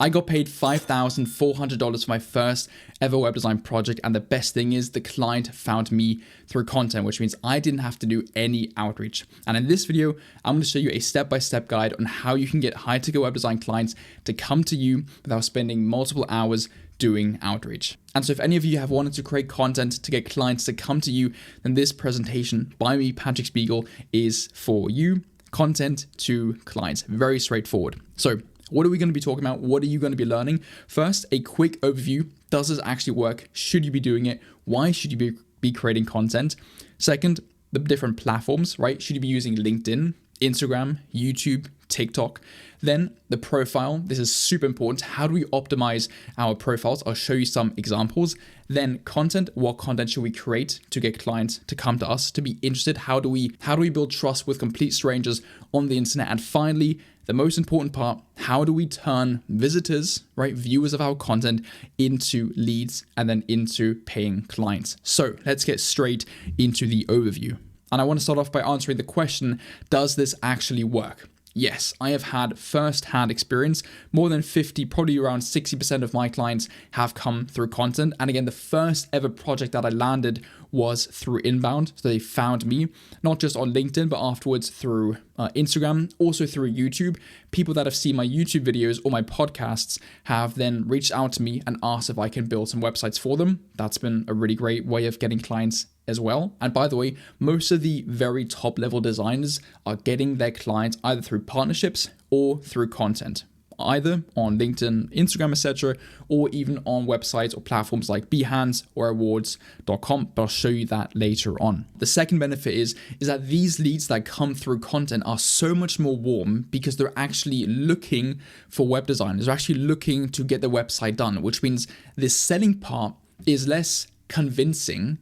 I got paid $5,400 for my first ever web design project, and the best thing is the client found me through content, which means I didn't have to do any outreach. And in this video, I'm going to show you a step-by-step guide on how you can get high-ticket web design clients to come to you without spending multiple hours doing outreach. And so if any of you have wanted to create content to get clients to come to you, then this presentation by me, Patrick Spiegel, is for you. Content to clients. Very straightforward. So what are we going to be talking about? What are you going to be learning? First, a quick overview. Does this actually work? Should you be doing it? Why should you be creating content? Second, the different platforms, right? Should you be using LinkedIn, Instagram, YouTube, TikTok? Then the profile. This is super important. How do we optimize our profiles? I'll show you some examples. Then content. What content should we create to get clients to come to us, to be interested? How do we build trust with complete strangers on the internet? And finally, the most important part, how do we turn visitors, right, viewers of our content into leads and then into paying clients? So let's get straight into the overview. And I want to start off by answering the question, does this actually work? Yes, I have had first-hand experience. More than 50, probably around 60% of my clients have come through content. And again, the first ever project that I landed was through inbound. So they found me, not just on LinkedIn, but afterwards through Instagram, also through YouTube. People that have seen my YouTube videos or my podcasts have then reached out to me and asked if I can build some websites for them. That's been a really great way of getting clients as well. And by the way, most of the very top level designers are getting their clients either through partnerships or through content, either on LinkedIn, Instagram, etc., or even on websites or platforms like Behance or awards.com, but I'll show you that later on. The second benefit is that these leads that come through content are so much more warm because they're actually looking for web designers. They're actually looking to get their website done, which means this selling part is less convincing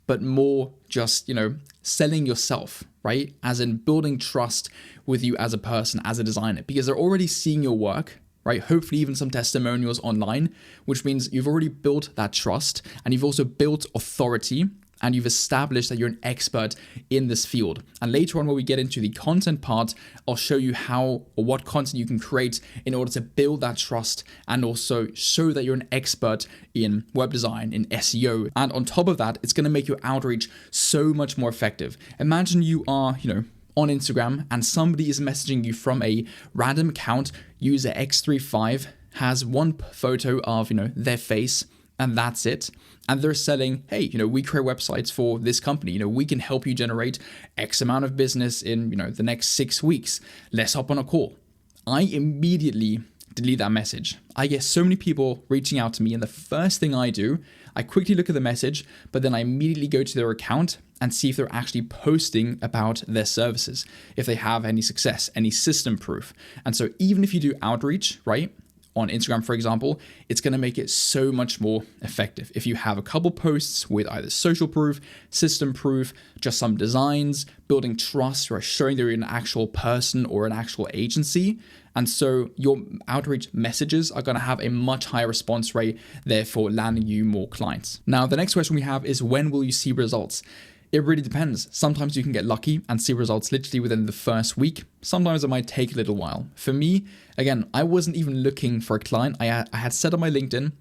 but more just, selling yourself, right? As in building trust with you as a person, as a designer, because they're already seeing your work, right? Hopefully even some testimonials online, which means you've already built that trust and you've also built authority and you've established that you're an expert in this field. And later on, when we get into the content part, I'll show you how or what content you can create in order to build that trust and also show that you're an expert in web design, in SEO. And on top of that, it's going to make your outreach so much more effective. Imagine you are, on Instagram and somebody is messaging you from a random account, user X35 has one photo of, their face, and that's it. And they're selling, hey, we create websites for this company. We can help you generate X amount of business in, the next 6 weeks. Let's hop on a call. I immediately delete that message. I get so many people reaching out to me, and the first thing I do, I quickly look at the message, but then I immediately go to their account and see if they're actually posting about their services, if they have any success, any system proof. And so even if you do outreach, right, on Instagram, for example, it's going to make it so much more effective. If you have a couple posts with either social proof, system proof, just some designs, building trust, or showing that you're an actual person or an actual agency. And so your outreach messages are going to have a much higher response rate, therefore landing you more clients. Now, the next question we have is, when will you see results? It really depends. Sometimes you can get lucky and see results literally within the first week. Sometimes it might take a little while. For me, again, I wasn't even looking for a client. I had set up my LinkedIn.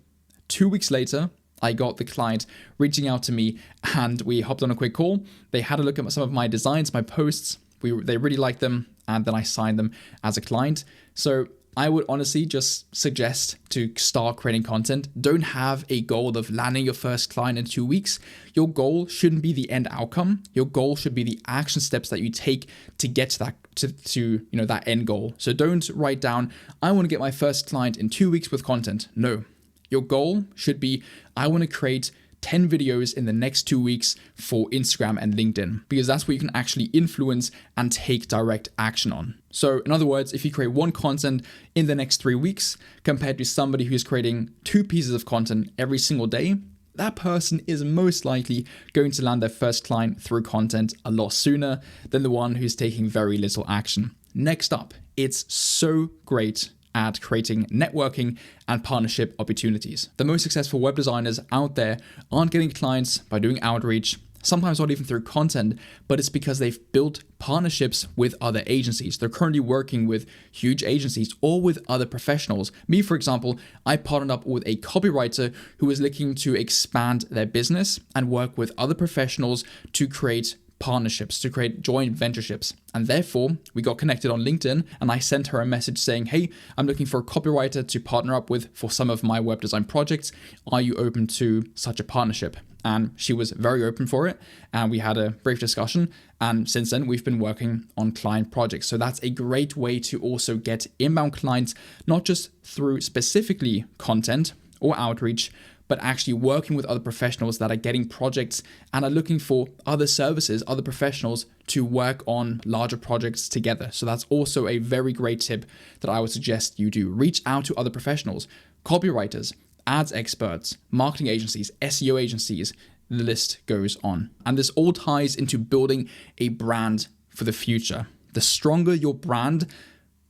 2 weeks later, I got the client reaching out to me and we hopped on a quick call. They had a look at some of my designs, my posts. They really liked them, and then I signed them as a client. So I would honestly just suggest to start creating content. Don't have a goal of landing your first client in 2 weeks. Your goal shouldn't be the end outcome. Your goal should be the action steps that you take to get to that end goal. So don't write down, I want to get my first client in 2 weeks with content. No, your goal should be, I want to create 10 videos in the next 2 weeks for Instagram and LinkedIn, because that's what you can actually influence and take direct action on. So in other words, if you create one content in the next 3 weeks compared to somebody who's creating 2 pieces of content every single day, that person is most likely going to land their first client through content a lot sooner than the one who's taking very little action. Next up, it's so great at creating networking and partnership opportunities. The most successful web designers out there aren't getting clients by doing outreach, sometimes not even through content, but it's because they've built partnerships with other agencies. They're currently working with huge agencies or with other professionals. Me, for example, I partnered up with a copywriter who was looking to expand their business and work with other professionals to create partnerships, to create joint ventureships. And therefore, we got connected on LinkedIn and I sent her a message saying, hey, I'm looking for a copywriter to partner up with for some of my web design projects. Are you open to such a partnership? And she was very open for it. And we had a brief discussion. And since then, we've been working on client projects. So that's a great way to also get inbound clients, not just through specifically content or outreach, but actually working with other professionals that are getting projects and are looking for other services, other professionals to work on larger projects together. So that's also a very great tip that I would suggest you do. Reach out to other professionals, copywriters, ads experts, marketing agencies, SEO agencies, the list goes on. And this all ties into building a brand for the future. The stronger your brand,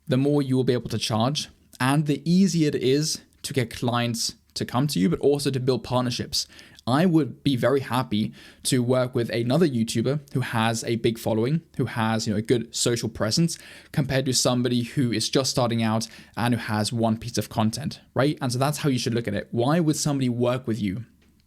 the more you will be able to charge, and the easier it is to get clients to come to you, but also to build partnerships. I would be very happy to work with another YouTuber who has a big following, who has a good social presence, compared to somebody who is just starting out and who has one piece of content, right? And so that's how you should look at it. Why would somebody work with you?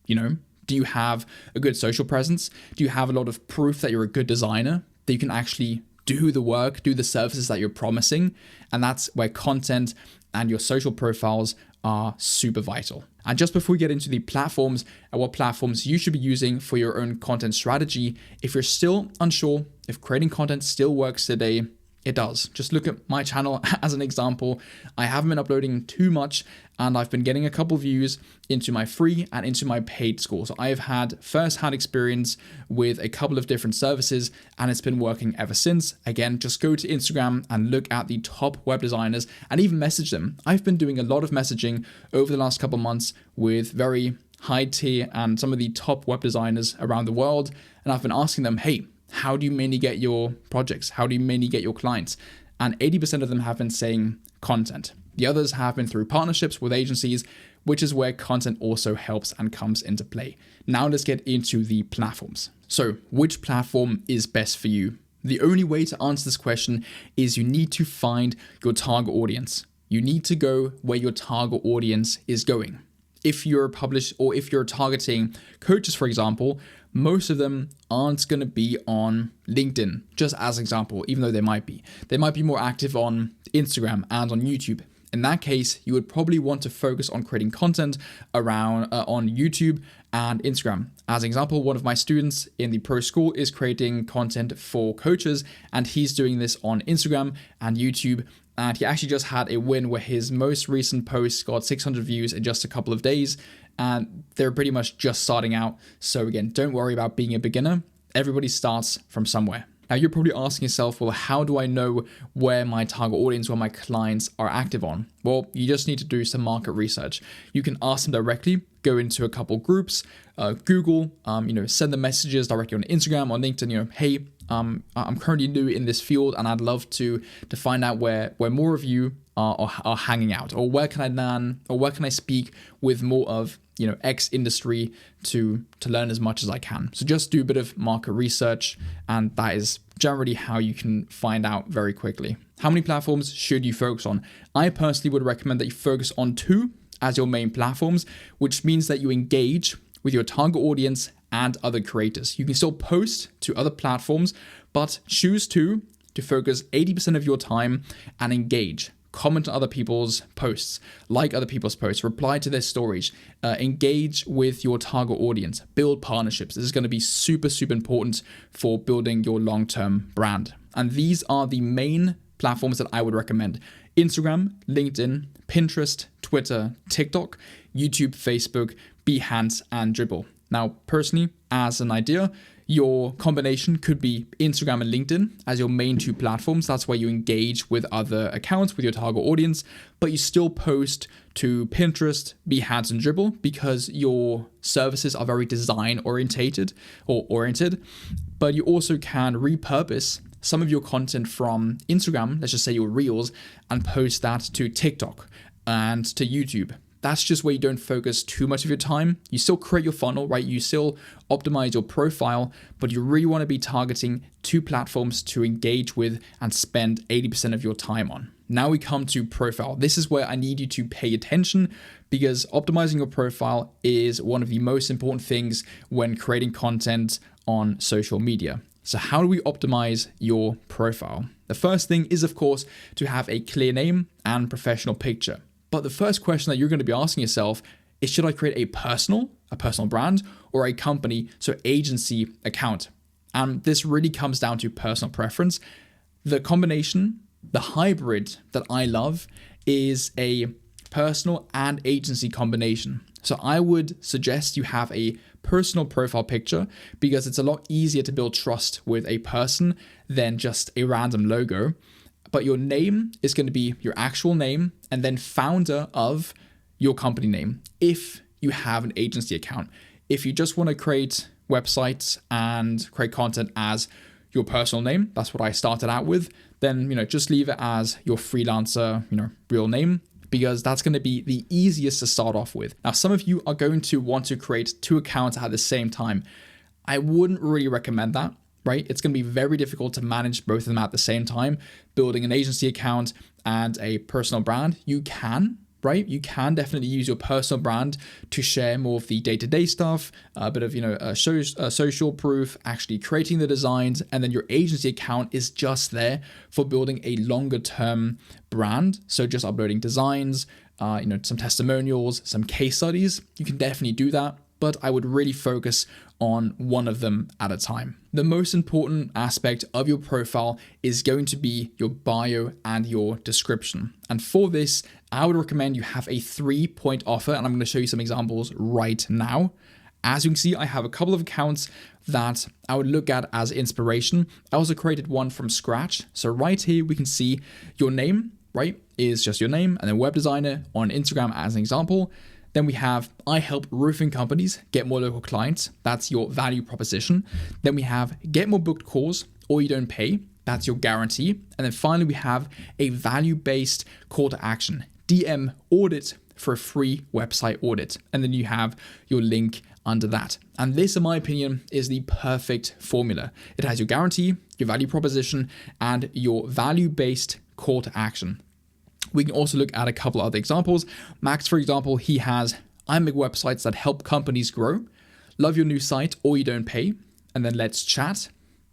Do you have a good social presence? Do you have a lot of proof that you're a good designer, that you can actually do the work, do the services that you're promising? And that's where content and your social profiles are super vital. And just before we get into the platforms and what platforms you should be using for your own content strategy, if you're still unsure if creating content still works today, it does. Just look at my channel as an example. I haven't been uploading too much and I've been getting a couple views into my free and into my paid school. So I've had first-hand experience with a couple of different services and it's been working ever since. Again, just go to Instagram and look at the top web designers and even message them. I've been doing a lot of messaging over the last couple months with very high tier and some of the top web designers around the world. And I've been asking them, hey, how do you mainly get your projects? How do you mainly get your clients? And 80% of them have been saying content. The others have been through partnerships with agencies, which is where content also helps and comes into play. Now let's get into the platforms. So which platform is best for you? The only way to answer this question is you need to find your target audience. You need to go where your target audience is going. If you're published or if you're targeting coaches, for example, most of them aren't going to be on LinkedIn, just as an example, even though they might be. They might be more active on Instagram and on YouTube. In that case, you would probably want to focus on creating content around on YouTube and Instagram. As an example, one of my students in the pro school is creating content for coaches, and he's doing this on Instagram and YouTube. And he actually just had a win where his most recent post got 600 views in just a couple of days. And they're pretty much just starting out. So again, don't worry about being a beginner. Everybody starts from somewhere. Now you're probably asking yourself, well, how do I know where my target audience, where my clients are active on? Well, you just need to do some market research. You can ask them directly, go into a couple groups, Google, send them messages directly on Instagram, on LinkedIn, hey, I'm currently new in this field and I'd love to find out where more of you are hanging out, or where can I learn, or where can I speak with more of X industry to learn as much as I can. So just do a bit of market research, and that is generally how you can find out very quickly. How many platforms should you focus on? I personally would recommend that you focus on 2 as your main platforms, which means that you engage with your target audience and other creators. You can still post to other platforms, but choose 2 to focus 80% of your time and engage. Comment on other people's posts, like other people's posts, reply to their stories, engage with your target audience, build partnerships. This is going to be super, super important for building your long-term brand. And these are the main platforms that I would recommend: Instagram, LinkedIn, Pinterest, Twitter, TikTok, YouTube, Facebook, Behance, and Dribble. Now, personally, as an idea, your combination could be Instagram and LinkedIn as your main 2 platforms. That's where you engage with other accounts, with your target audience, but you still post to Pinterest, Behance, and Dribble because your services are very design oriented. But you also can repurpose some of your content from Instagram, let's just say your Reels, and post that to TikTok and to YouTube. that's just where you don't focus too much of your time. You still create your funnel, right? You still optimize your profile, but you really want to be targeting 2 platforms to engage with and spend 80% of your time on. Now we come to profile. This is where I need you to pay attention, because optimizing your profile is one of the most important things when creating content on social media. So how do we optimize your profile? The first thing is, of course, to have a clear name and professional picture. But the first question that you're going to be asking yourself is, should I create a personal brand, or a company, so agency account? And this really comes down to personal preference. The combination, the hybrid that I love, is a personal and agency combination. So I would suggest you have a personal profile picture, because it's a lot easier to build trust with a person than just a random logo. But your name is going to be your actual name, and then founder of your company name if you have an agency account. If you just want to create websites and create content as your personal name, that's what I started out with, then just leave it as your freelancer real name, because that's going to be the easiest to start off with. Now, some of you are going to want to create 2 accounts at the same time. I wouldn't really recommend that, right? It's going to be very difficult to manage both of them at the same time. Building an agency account and a personal brand, you can, right? You can definitely use your personal brand to share more of the day-to-day stuff, a bit of, social proof, actually creating the designs, and then your agency account is just there for building a longer term brand. So just uploading designs, some testimonials, some case studies. You can definitely do that, but I would really focus on one of them at a time. The most important aspect of your profile is going to be your bio and your description. And for this, I would recommend you have a 3-point offer, and I'm going to show you some examples right now. As you can see, I have a couple of accounts that I would look at as inspiration. I also created one from scratch. So right here, we can see your name, right, is just your name, and then web designer on Instagram as an example. Then we have, I help roofing companies get more local clients. That's your value proposition. Then we have, get more booked calls or you don't pay. That's your guarantee. And then finally, we have a value-based call to action, DM audit for a free website audit. And then you have your link under that. And this, in my opinion, is the perfect formula. It has your guarantee, your value proposition, and your value-based call to action. We can also look at a couple of other examples. Max, for example, he has, I make websites that help companies grow. Love your new site or you don't pay. And then let's chat.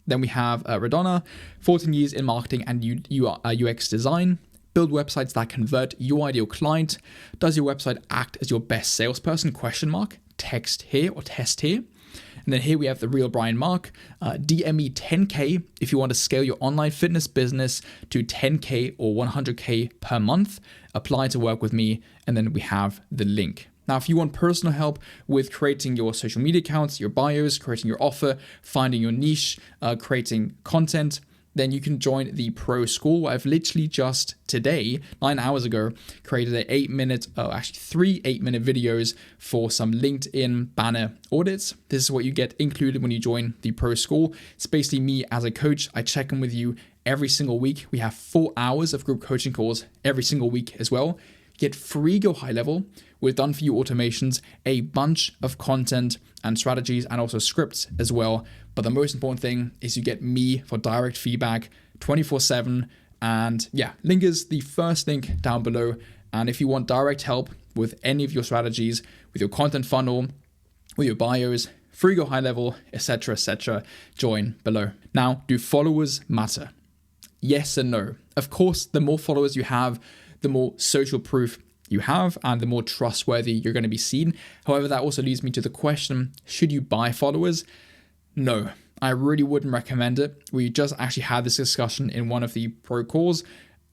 Then we have Radonna, 14 years in marketing and UX design. Build websites that convert your ideal client. Does your website act as your best salesperson? ? Text here or test here. And then here we have the real Brian Mark, DM me 10K if you want to scale your online fitness business to 10K or 100K per month. Apply to work with me. And then we have the link. Now, if you want personal help with creating your social media accounts, your bios, creating your offer, finding your niche, creating content, then you can join the Pro School. I've literally just today, 9 hours ago, created a 3 8-minute videos for some LinkedIn banner audits. This is what you get included when you join the Pro School. It's basically me as a coach. I check in with you every single week. We have 4 hours of group coaching calls every single week as well. Get free Go High Level with done for you automations, a bunch of content and strategies, and also scripts as well. But the most important thing is you get me for direct feedback 24/7. And yeah, link is the first link down below. And if you want direct help with any of your strategies, with your content funnel, with your bios, free Go High Level, etc., join below. Now, do followers matter? Yes and no. Of course, the more followers you have, the more social proof you have and the more trustworthy you're going to be seen. However, that also leads me to the question, should you buy followers? No, I really wouldn't recommend it. We just actually had this discussion in one of the pro calls.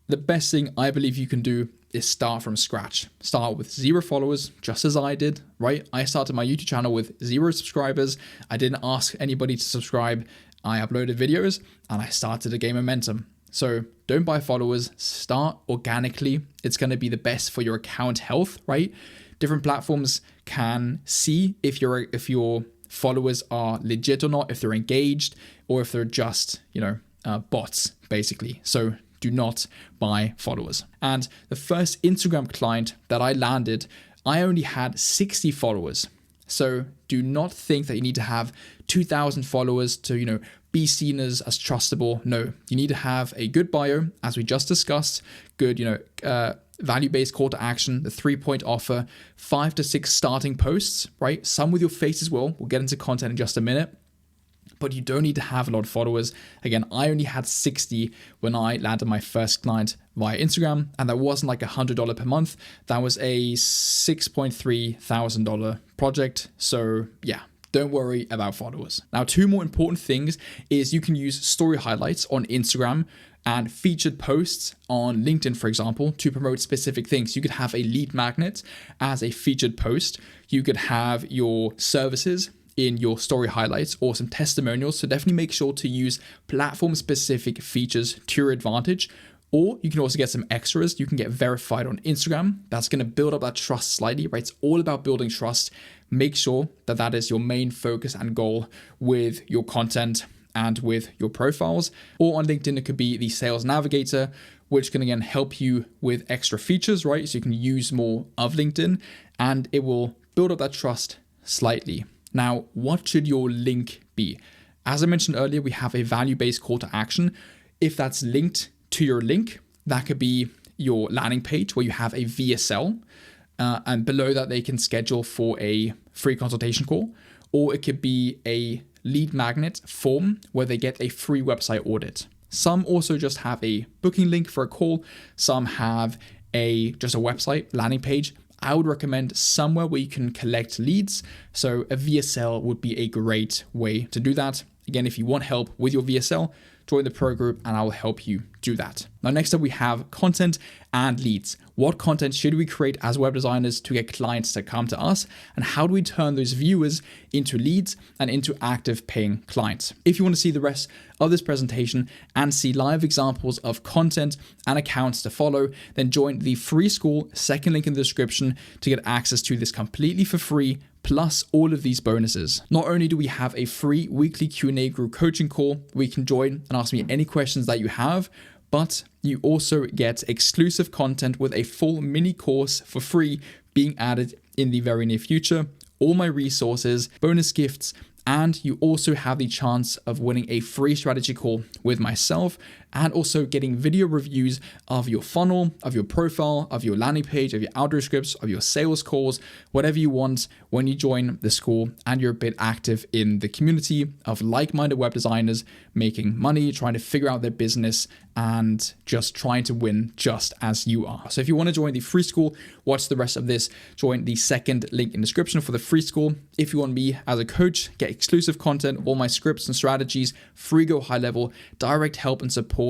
The best thing I believe you can do is start from scratch. Start with 0 followers, just as I did, right? I started my YouTube channel with 0 subscribers. I didn't ask anybody to subscribe. I uploaded videos and I started to gain momentum. So don't buy followers, start organically. It's going to be the best for your account health, right? Different platforms can see if your followers are legit or not, if they're engaged, or if they're just, bots, basically. So do not buy followers. And the first Instagram client that I landed, I only had 60 followers. So do not think that you need to have 2,000 followers to, be seen as trustable. No, you need to have a good bio, as we just discussed, good, value-based call to action, the 3-point offer, 5 to 6 starting posts, right? Some with your face as well. We'll get into content in just a minute. But you don't need to have a lot of followers. Again, I only had 60 when I landed my first client via Instagram, and that wasn't like $100 per month. That was a $6,300 project. So yeah, don't worry about followers. Now, 2 more important things is you can use story highlights on Instagram and featured posts on LinkedIn, for example, to promote specific things. You could have a lead magnet as a featured post. You could have your services in your story highlights or some testimonials. So definitely make sure to use platform specific features to your advantage. Or you can also get some extras. You can get verified on Instagram. That's going to build up that trust slightly, right? It's all about building trust. Make sure that that is your main focus and goal with your content and with your profiles. Or on LinkedIn, it could be the Sales Navigator, which can again help you with extra features, right? So you can use more of LinkedIn and it will build up that trust slightly. Now, what should your link be? As I mentioned earlier, we have a value-based call to action. If that's linked to your link, that could be your landing page where you have a VSL, and below that they can schedule for a free consultation call, or it could be a lead magnet form where they get a free website audit. Some also just have a booking link for a call. Some have just a website landing page. I would recommend somewhere where you can collect leads. So a VSL would be a great way to do that. Again, if you want help with your VSL, join the pro group and I will help you do that. Now, next up, we have content and leads. What content should we create as web designers to get clients to come to us? And how do we turn those viewers into leads and into active paying clients? If you want to see the rest of this presentation and see live examples of content and accounts to follow, then join the free school, second link in the description, to get access to this completely for free, plus all of these bonuses. Not only do we have a free weekly Q&A group coaching call where you can join and ask me any questions that you have, but you also get exclusive content with a full mini course for free being added in the very near future, all my resources, bonus gifts, and you also have the chance of winning a free strategy call with myself and also getting video reviews of your funnel, of your profile, of your landing page, of your outreach scripts, of your sales calls, whatever you want when you join the school and you're a bit active in the community of like-minded web designers making money, trying to figure out their business and just trying to win just as you are. So if you want to join the free school, watch the rest of this, join the second link in the description for the free school. If you want me as a coach, get exclusive content, all my scripts and strategies, free go high level, direct help and support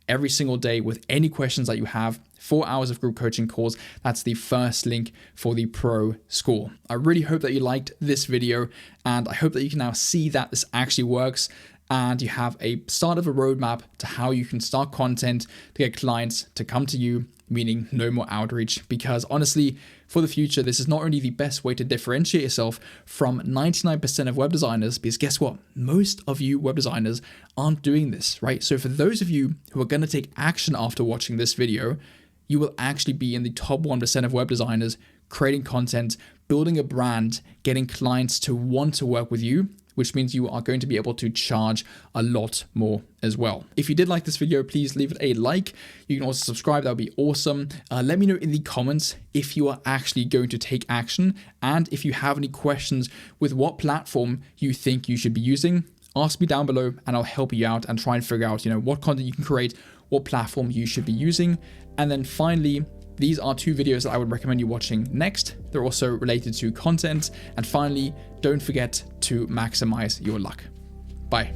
every single day with any questions that you have, 4 hours of group coaching calls. That's the first link for the pro school. I really hope that you liked this video and I hope that you can now see that this actually works and you have a start of a roadmap to how you can start content to get clients to come to you, meaning no more outreach. Because honestly, for the future, this is not only the best way to differentiate yourself from 99% of web designers, because guess what? Most of you web designers aren't doing this, right? So for those of you who are going to take action after watching this video, you will actually be in the top 1% of web designers creating content, building a brand, getting clients to want to work with you, which means you are going to be able to charge a lot more as well. If you did like this video, please leave it a like. You can also subscribe, that would be awesome. Let me know in the comments if you are actually going to take action and if you have any questions with what platform you think you should be using. Ask me down below and I'll help you out and try and figure out, what content you can create, what platform you should be using. And then finally, these are 2 videos that I would recommend you watching next. They're also related to content. And finally, don't forget to maximize your luck. Bye.